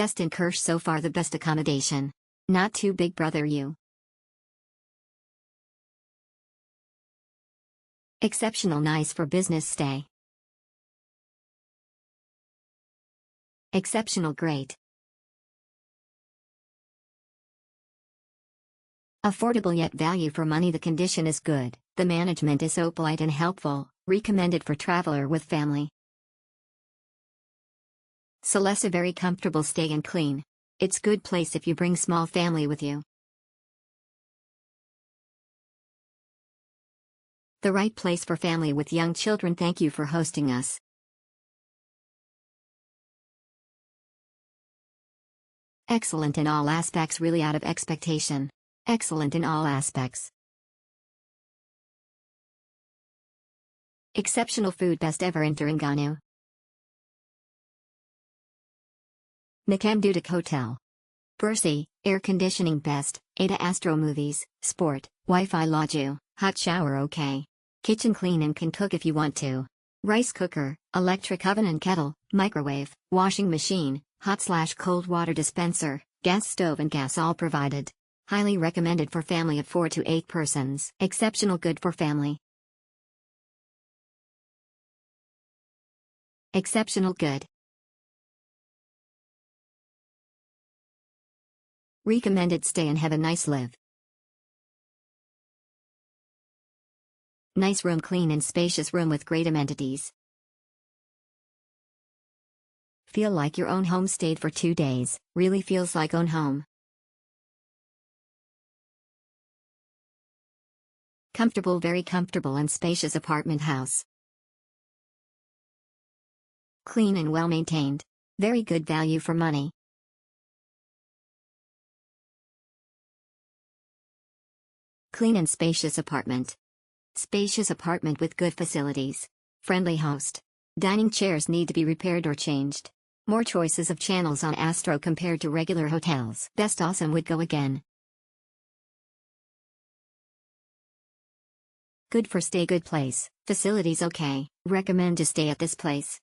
Best in Kertih so far, the best accommodation. Not too big, brother you. Exceptional nice for business stay. Exceptional great. Affordable yet value for money, the condition is good, the management is so polite and helpful, recommended for traveler with family. Celeste, a very comfortable stay and clean. It's good place if you bring small family with you. The right place for family with young children. Thank you for hosting us. Excellent in all aspects, really out of expectation. Excellent in all aspects. Exceptional food, best ever in Terengganu. Nakam Duduk Hotel. Bersih, air conditioning best, Ada Astro movies, sport, Wi-Fi laju, hot shower okay. Kitchen clean and can cook if you want to. Rice cooker, electric oven and kettle, microwave, washing machine, hot/cold water dispenser, gas stove and gas all provided. Highly recommended for family of 4 to 8 persons. Exceptional good for family. Exceptional good. Recommended stay and have a nice live. Nice room, clean and spacious room with great amenities. Feel like your own home, stayed for 2 days, really feels like own home. Comfortable, very comfortable and spacious apartment house. Clean and well maintained. Very good value for money. Clean and spacious apartment. Spacious apartment with good facilities. Friendly host. Dining chairs need to be repaired or changed. More choices of channels on Astro compared to regular hotels. Best awesome, would go again. Good for stay, good place. Facilities okay. Recommend to stay at this place.